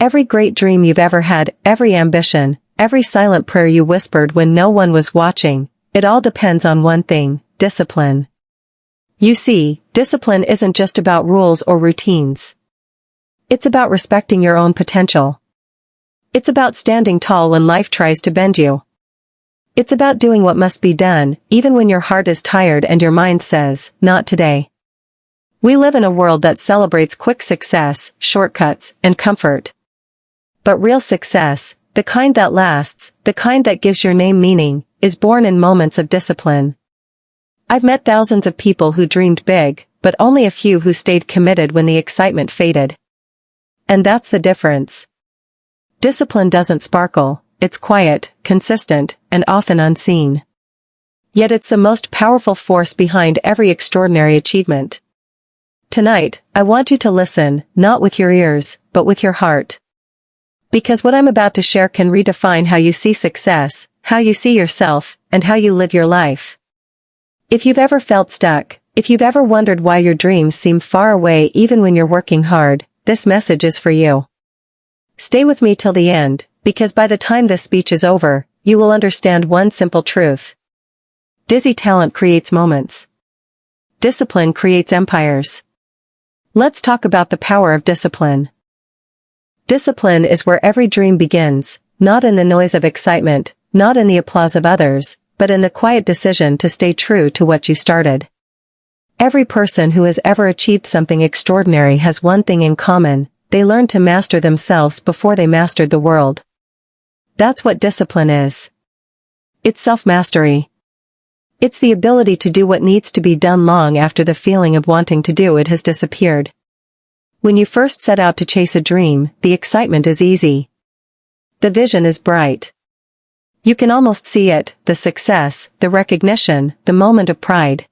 Every great dream you've ever had, every ambition, every silent prayer you whispered when no one was watching, it all depends on one thing: discipline. You see, discipline isn't just about rules or routines. It's about respecting your own potential. It's about standing tall when life tries to bend you. It's about doing what must be done, even when your heart is tired and your mind says, not today. We live in a world that celebrates quick success, shortcuts, and comfort. But real success, the kind that lasts, the kind that gives your name meaning, is born in moments of discipline. I've met thousands of people who dreamed big, but only a few who stayed committed when the excitement faded. And that's the difference. Discipline doesn't sparkle, it's quiet, consistent, and often unseen. Yet it's the most powerful force behind every extraordinary achievement. Tonight, I want you to listen, not with your ears, but with your heart. Because what I'm about to share can redefine how you see success, how you see yourself, and how you live your life. If you've ever felt stuck, if you've ever wondered why your dreams seem far away even when you're working hard, this message is for you. Stay with me till the end, because by the time this speech is over, you will understand one simple truth. Dizzy talent creates moments. Discipline creates empires. Let's talk about the power of discipline. Discipline is where every dream begins, not in the noise of excitement, not in the applause of others, but in the quiet decision to stay true to what you started. Every person who has ever achieved something extraordinary has one thing in common: they learned to master themselves before they mastered the world. That's what discipline is. It's self-mastery. It's the ability to do what needs to be done long after the feeling of wanting to do it has disappeared. When you first set out to chase a dream, the excitement is easy. The vision is bright. You can almost see it, the success, the recognition, the moment of pride.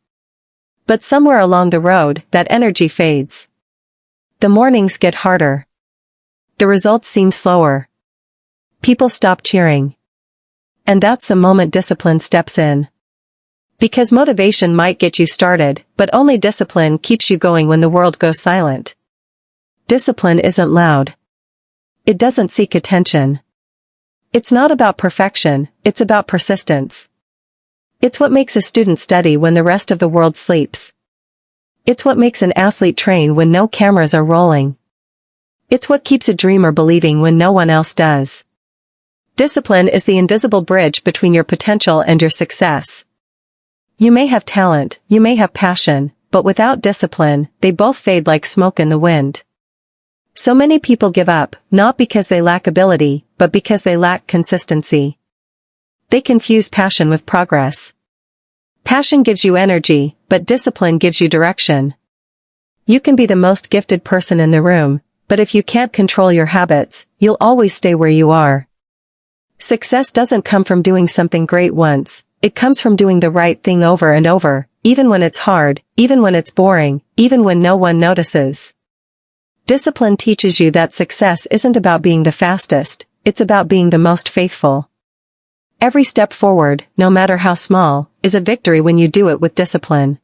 But somewhere along the road, that energy fades. The mornings get harder. The results seem slower. People stop cheering. And that's the moment discipline steps in. Because motivation might get you started, but only discipline keeps you going when the world goes silent. Discipline isn't loud. It doesn't seek attention. It's not about perfection, it's about persistence. It's what makes a student study when the rest of the world sleeps. It's what makes an athlete train when no cameras are rolling. It's what keeps a dreamer believing when no one else does. Discipline is the invisible bridge between your potential and your success. You may have talent, you may have passion, but without discipline, they both fade like smoke in the wind. So many people give up, not because they lack ability, but because they lack consistency. They confuse passion with progress. Passion gives you energy, but discipline gives you direction. You can be the most gifted person in the room, but if you can't control your habits, you'll always stay where you are. Success doesn't come from doing something great once, it comes from doing the right thing over and over, even when it's hard, even when it's boring, even when no one notices. Discipline teaches you that success isn't about being the fastest, it's about being the most faithful. Every step forward, no matter how small, is a victory when you do it with discipline.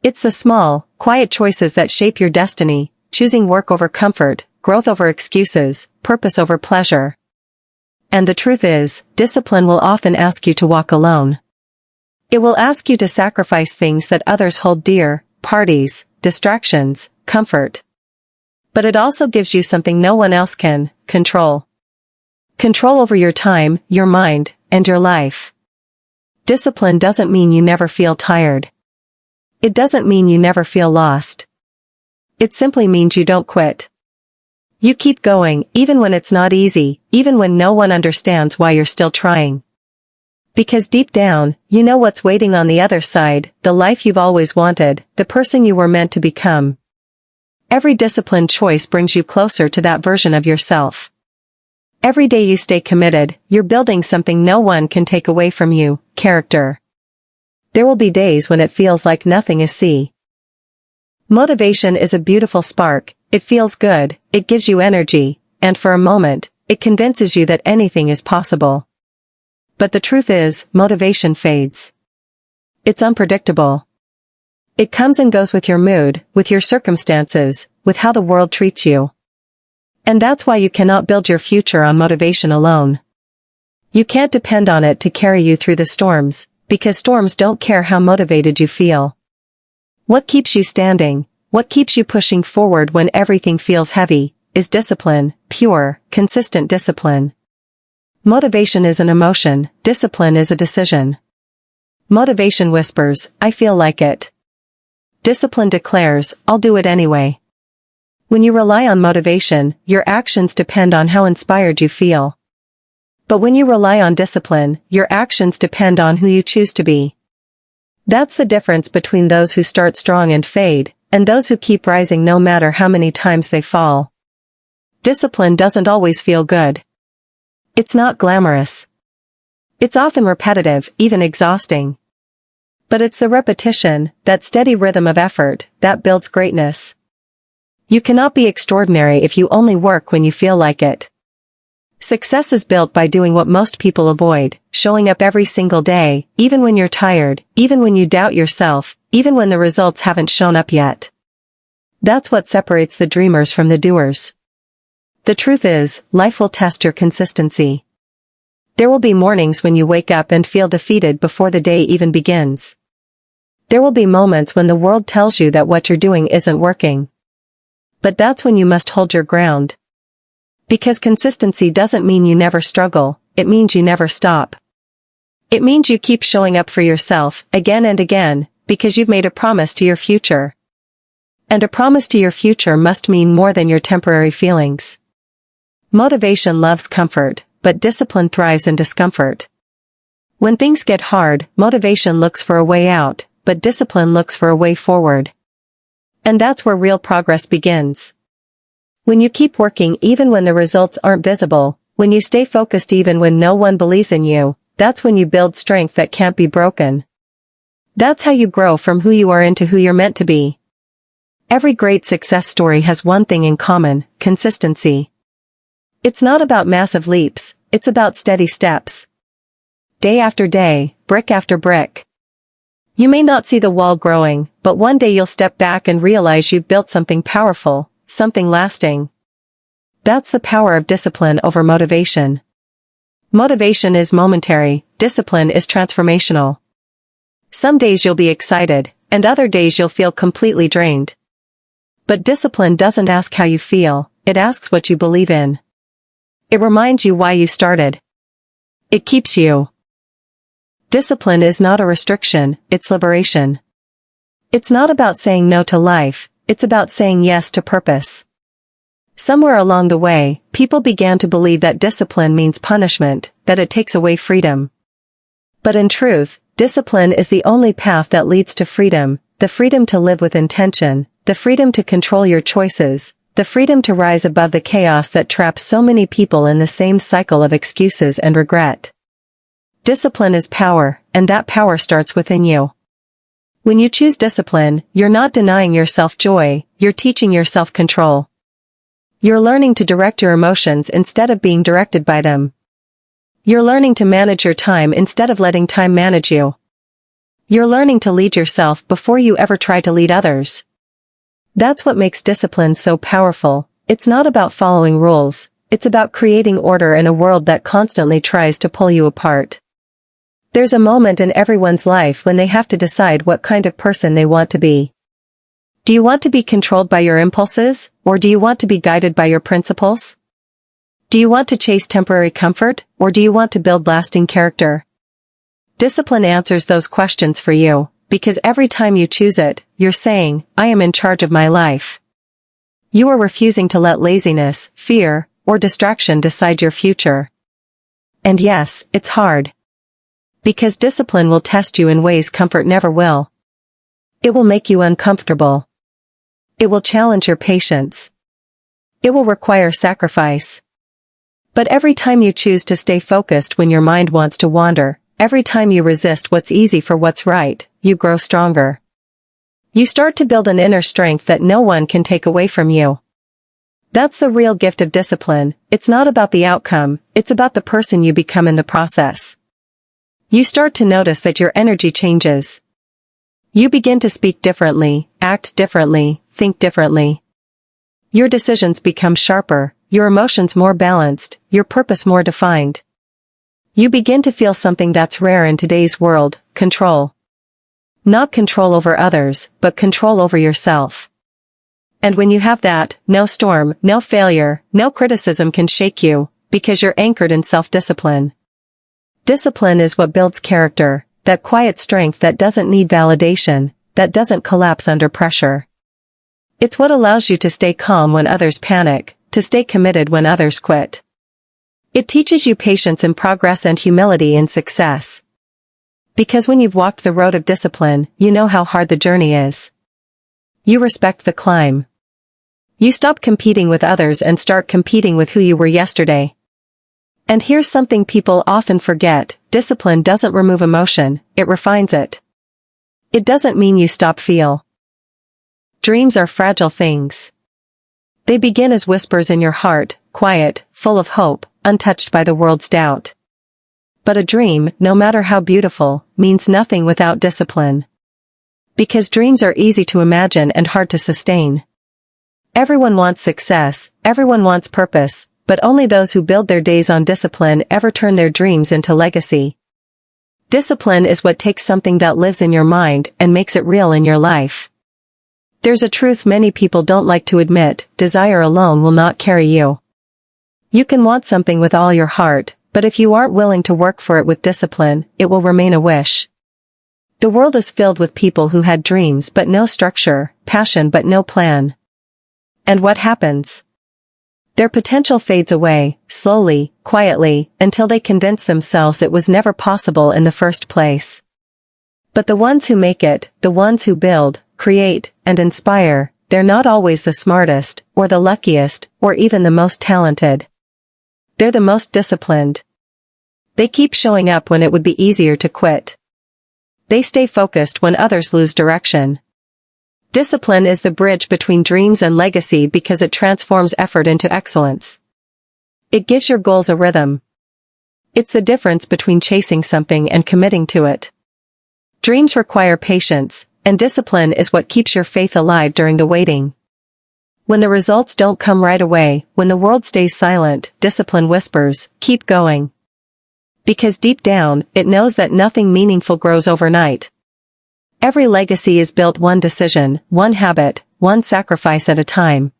It's the small, quiet choices that shape your destiny, choosing work over comfort, growth over excuses, purpose over pleasure. And the truth is, discipline will often ask you to walk alone. It will ask you to sacrifice things that others hold dear: parties, distractions, comfort. But it also gives you something no one else can: control. Control over your time, your mind, and your life. Discipline doesn't mean you never feel tired. It doesn't mean you never feel lost. It simply means you don't quit. You keep going, even when it's not easy, even when no one understands why you're still trying. Because deep down, you know what's waiting on the other side: the life you've always wanted, the person you were meant to become. Every disciplined choice brings you closer to that version of yourself. Every day you stay committed, you're building something no one can take away from you: character. There will be days when it feels like nothing is see. Motivation is a beautiful spark, it feels good, it gives you energy, and for a moment, it convinces you that anything is possible. But the truth is, motivation fades. It's unpredictable. It comes and goes with your mood, with your circumstances, with how the world treats you. And that's why you cannot build your future on motivation alone. You can't depend on it to carry you through the storms, because storms don't care how motivated you feel. What keeps you standing, what keeps you pushing forward when everything feels heavy, is discipline, pure, consistent discipline. Motivation is an emotion, discipline is a decision. Motivation whispers, I feel like it. Discipline declares, I'll do it anyway. When you rely on motivation, your actions depend on how inspired you feel. But when you rely on discipline, your actions depend on who you choose to be. That's the difference between those who start strong and fade, and those who keep rising no matter how many times they fall. Discipline doesn't always feel good. It's not glamorous. It's often repetitive, even exhausting. But it's the repetition, that steady rhythm of effort, that builds greatness. You cannot be extraordinary if you only work when you feel like it. Success is built by doing what most people avoid, showing up every single day, even when you're tired, even when you doubt yourself, even when the results haven't shown up yet. That's what separates the dreamers from the doers. The truth is, life will test your consistency. There will be mornings when you wake up and feel defeated before the day even begins. There will be moments when the world tells you that what you're doing isn't working. But that's when you must hold your ground. Because consistency doesn't mean you never struggle, it means you never stop. It means you keep showing up for yourself, again and again, because you've made a promise to your future. And a promise to your future must mean more than your temporary feelings. Motivation loves comfort, but discipline thrives in discomfort. When things get hard, motivation looks for a way out, but discipline looks for a way forward. And that's where real progress begins. When you keep working even when the results aren't visible, when you stay focused even when no one believes in you, that's when you build strength that can't be broken. That's how you grow from who you are into who you're meant to be. Every great success story has one thing in common: consistency. It's not about massive leaps, it's about steady steps. Day after day, brick after brick. You may not see the wall growing, but one day you'll step back and realize you've built something powerful, something lasting. That's the power of discipline over motivation. Motivation is momentary, discipline is transformational. Some days you'll be excited, and other days you'll feel completely drained. But discipline doesn't ask how you feel, it asks what you believe in. It reminds you why you started. It keeps you. Discipline is not a restriction, it's liberation. It's not about saying no to life, it's about saying yes to purpose. Somewhere along the way, people began to believe that discipline means punishment, that it takes away freedom. But in truth, discipline is the only path that leads to freedom, the freedom to live with intention, the freedom to control your choices, the freedom to rise above the chaos that traps so many people in the same cycle of excuses and regret. Discipline is power, and that power starts within you. When you choose discipline, you're not denying yourself joy, you're teaching yourself control. You're learning to direct your emotions instead of being directed by them. You're learning to manage your time instead of letting time manage you. You're learning to lead yourself before you ever try to lead others. That's what makes discipline so powerful. It's not about following rules, it's about creating order in a world that constantly tries to pull you apart. There's a moment in everyone's life when they have to decide what kind of person they want to be. Do you want to be controlled by your impulses, or do you want to be guided by your principles? Do you want to chase temporary comfort, or do you want to build lasting character? Discipline answers those questions for you, because every time you choose it, you're saying, I am in charge of my life. You are refusing to let laziness, fear, or distraction decide your future. And yes, it's hard. Because discipline will test you in ways comfort never will. It will make you uncomfortable. It will challenge your patience. It will require sacrifice. But every time you choose to stay focused when your mind wants to wander, every time you resist what's easy for what's right, you grow stronger. You start to build an inner strength that no one can take away from you. That's the real gift of discipline. It's not about the outcome, it's about the person you become in the process. You start to notice that your energy changes. You begin to speak differently, act differently, think differently. Your decisions become sharper, your emotions more balanced, your purpose more defined. You begin to feel something that's rare in today's world: control. Not control over others, but control over yourself. And when you have that, no storm, no failure, no criticism can shake you, because you're anchored in self-discipline. Discipline is what builds character, that quiet strength that doesn't need validation, that doesn't collapse under pressure. It's what allows you to stay calm when others panic, to stay committed when others quit. It teaches you patience in progress and humility in success. Because when you've walked the road of discipline, you know how hard the journey is. You respect the climb. You stop competing with others and start competing with who you were yesterday. And here's something people often forget: discipline doesn't remove emotion, it refines it. It doesn't mean you stop feel. Dreams are fragile things. They begin as whispers in your heart, quiet, full of hope, untouched by the world's doubt. But a dream, no matter how beautiful, means nothing without discipline. Because dreams are easy to imagine and hard to sustain. Everyone wants success, everyone wants purpose, but only those who build their days on discipline ever turn their dreams into legacy. Discipline is what takes something that lives in your mind and makes it real in your life. There's a truth many people don't like to admit: desire alone will not carry you. You can want something with all your heart, but if you aren't willing to work for it with discipline, it will remain a wish. The world is filled with people who had dreams but no structure, passion but no plan. And what happens? Their potential fades away, slowly, quietly, until they convince themselves it was never possible in the first place. But the ones who make it, the ones who build, create, and inspire, they're not always the smartest, or the luckiest, or even the most talented. They're the most disciplined. They keep showing up when it would be easier to quit. They stay focused when others lose direction. Discipline is the bridge between dreams and legacy because it transforms effort into excellence. It gives your goals a rhythm. It's the difference between chasing something and committing to it. Dreams require patience, and discipline is what keeps your faith alive during the waiting. When the results don't come right away, when the world stays silent, discipline whispers, "Keep going." Because deep down, it knows that nothing meaningful grows overnight. Every legacy is built one decision, one habit, one sacrifice at a time.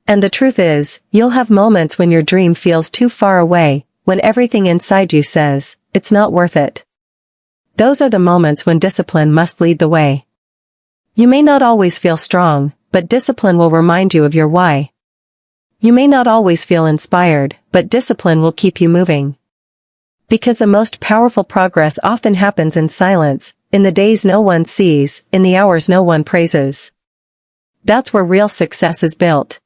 And the truth is, you'll have moments when your dream feels too far away, when everything inside you says, it's not worth it. Those are the moments when discipline must lead the way. You may not always feel strong, but discipline will remind you of your why. You may not always feel inspired, but discipline will keep you moving. Because the most powerful progress often happens in silence, in the days no one sees, in the hours no one praises. That's where real success is built.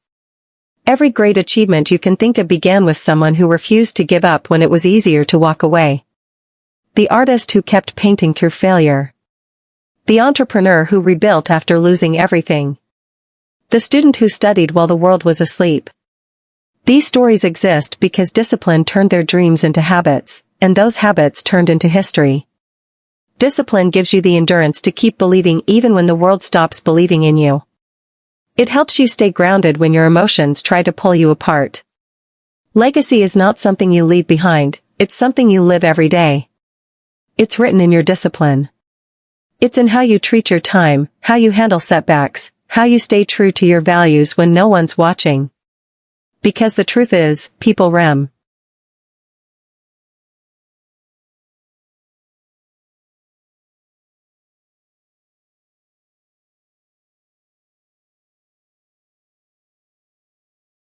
Every great achievement you can think of began with someone who refused to give up when it was easier to walk away. The artist who kept painting through failure. The entrepreneur who rebuilt after losing everything. The student who studied while the world was asleep. These stories exist because discipline turned their dreams into habits, and those habits turned into history. Discipline gives you the endurance to keep believing even when the world stops believing in you. It helps you stay grounded when your emotions try to pull you apart. Legacy is not something you leave behind, it's something you live every day. It's written in your discipline. It's in how you treat your time, how you handle setbacks, how you stay true to your values when no one's watching. Because the truth is, people rem.